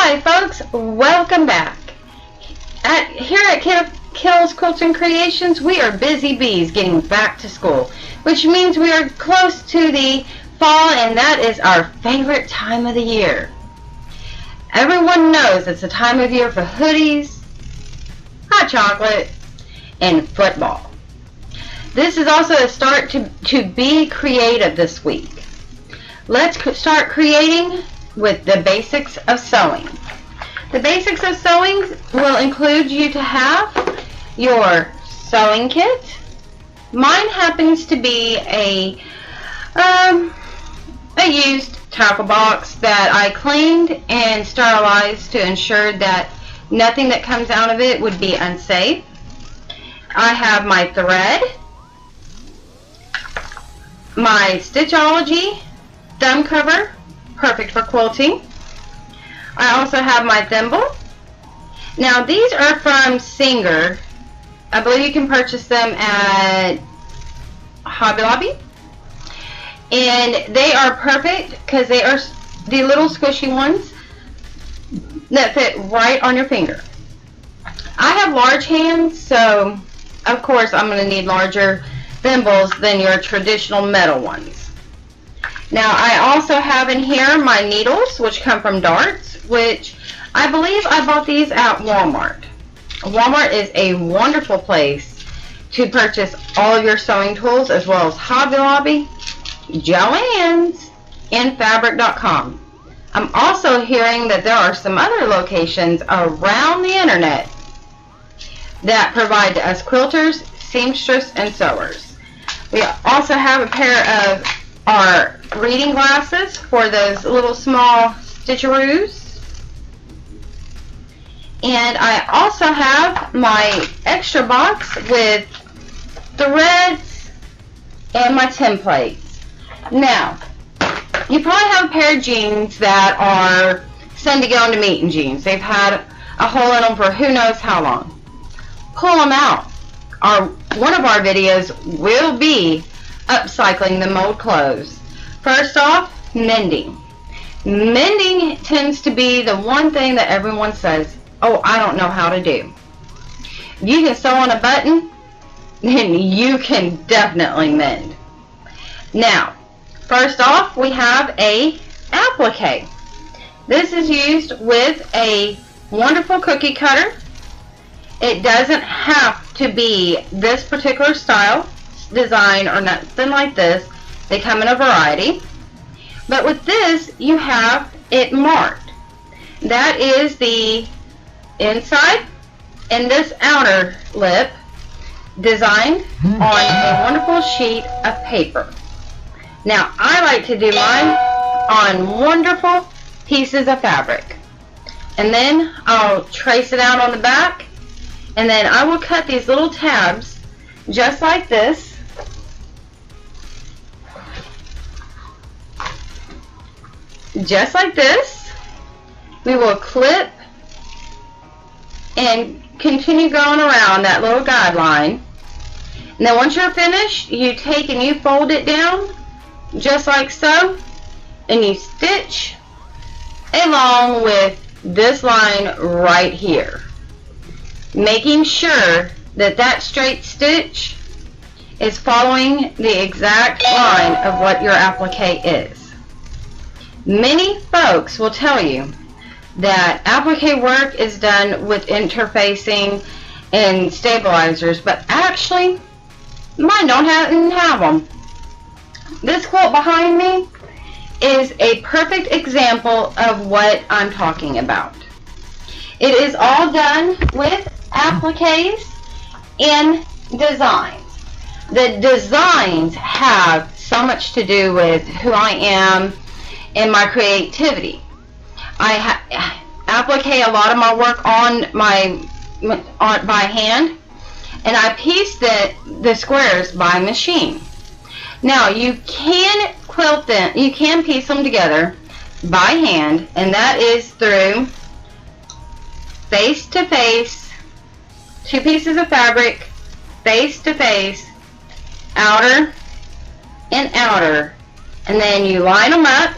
Hi folks, welcome back. Here at KIttles Quilts and Creations, we are busy bees getting back to school, which means we are close to the fall, and that is our favorite time of the year. Everyone knows it's the time of year for hoodies, hot chocolate, and football. This is also a start to be creative this week. Let's start creating with the basics of sewing. The basics of sewing will include you to have your sewing kit. Mine happens to be a used tackle box that I cleaned and sterilized to ensure that nothing that comes out of it would be unsafe. I have my thread, my Stitchology thumb cover, perfect for quilting. I also have my thimble. Now these are from Singer. I believe you can purchase them at Hobby Lobby. And they are perfect because they are the little squishy ones that fit right on your finger. I have large hands, so of course I'm going to need larger thimbles than your traditional metal ones. Now I also have in here my needles, which come from Darts, which I believe I bought these at Walmart. Walmart is a wonderful place to purchase all of your sewing tools, as well as Hobby Lobby, Joann's, and Fabric.com. I'm also hearing that there are some other locations around the internet that provide to us quilters, seamstress, and sewers. We also have a pair of our reading glasses for those little small stitcheroos. And I also have my extra box with threads and my templates. Now, you probably have a pair of jeans that are sent to go into meeting jeans. They've had a hole in them for who knows how long. Pull them out. One of our videos will be upcycling the mold clothes. First off, mending. Mending tends to be the one thing that everyone says, oh, I don't know how to do. If you can sew on a button, then you can definitely mend. Now, first off, we have a applique. This is used with a wonderful cookie cutter. It doesn't have to be this particular style, design, or nothing like this. They come in a variety. But with this, you have it marked. That is the inside and this outer lip designed on a wonderful sheet of paper. Now, I like to do mine on wonderful pieces of fabric. And then I'll trace it out on the back. And then I will cut these little tabs just like this. Just like this. We will clip and continue going around that little guideline. And then once you're finished, you take and you fold it down just like so, and you stitch along with this line right here, making sure that that straight stitch is following the exact line of what your applique is. Many folks will tell you that applique work is done with interfacing and stabilizers, but actually mine don't have them. This quilt behind me is a perfect example of what I'm talking about. It is all done with appliques and designs. The designs have so much to do with who I am and my creativity. I applique a lot of my work by hand, and I piece the squares by machine. Now you can quilt them, you can piece them together by hand, and that is through face to face, two pieces of fabric, face to face, outer and outer, and then you line them up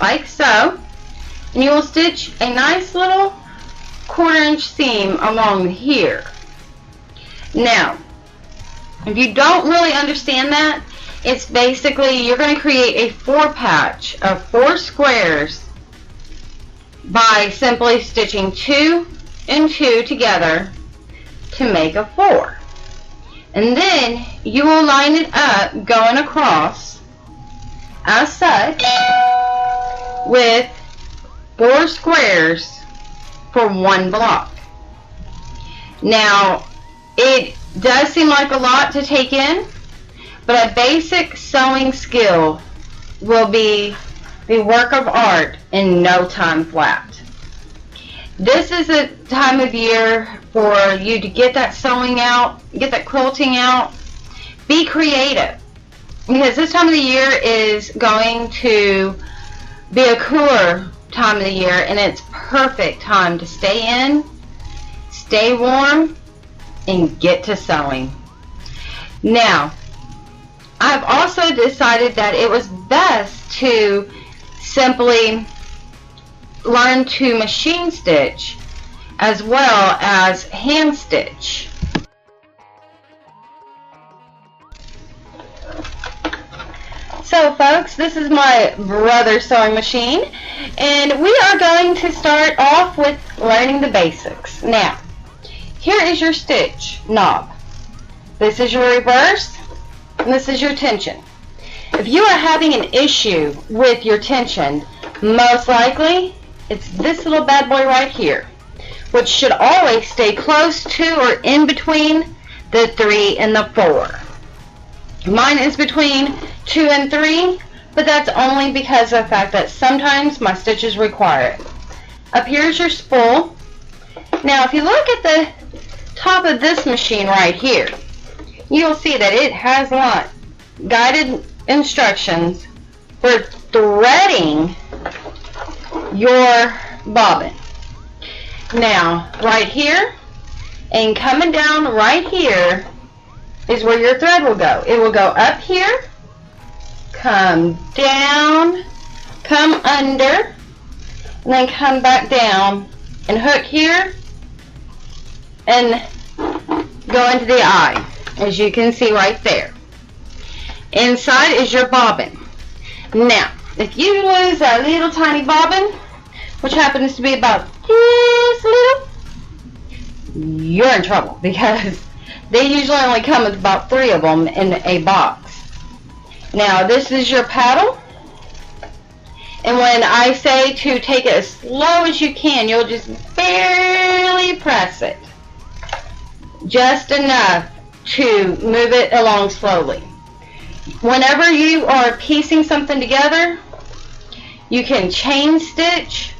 like so, and you will stitch a nice little 1/4 inch seam along here. Now, if you don't really understand that, it's basically you're going to create a 4 patch of 4 squares by simply stitching 2 and 2 together to make a 4. And then you will line it up going across as such with 4 squares for 1 block. Now, it does seem like a lot to take in, but a basic sewing skill will be the work of art in no time flat. This is a time of year for you to get that sewing out, get that quilting out. Be creative, because this time of the year is going to be a cooler time of the year, and it's perfect time to stay in, stay warm, and get to sewing. Now, I've also decided that it was best to simply learn to machine stitch as well as hand stitch. So folks, this is my brother's sewing machine, and we are going to start off with learning the basics. Now, here is your stitch knob. This is your reverse, and this is your tension. If you are having an issue with your tension, most likely it's this little bad boy right here, which should always stay close to or in between the 3 and the 4. Mine is between 2 and 3, but that's only because of the fact that sometimes my stitches require it. Up here is your spool. Now, if you look at the top of this machine right here, you'll see that it has guided instructions for threading your bobbin. Now, right here and coming down right here is where your thread will go. It will go up here, come down, come under, and then come back down and hook here and go into the eye, as you can see right there. Inside is your bobbin. Now, if you lose a little tiny bobbin, which happens to be about this little, you're in trouble, because they usually only come with about 3 of them in a box. Now, this is your paddle, and when I say to take it as slow as you can, you'll just barely press it, just enough to move it along slowly. Whenever you are piecing something together, you can chain stitch,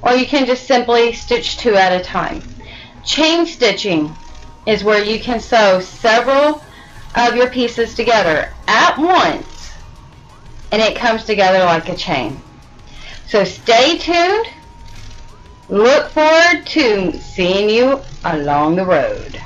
or you can just simply stitch 2 at a time. Chain stitching is where you can sew several of your pieces together at once, and it comes together like a chain. So stay tuned. Look forward to seeing you along the road.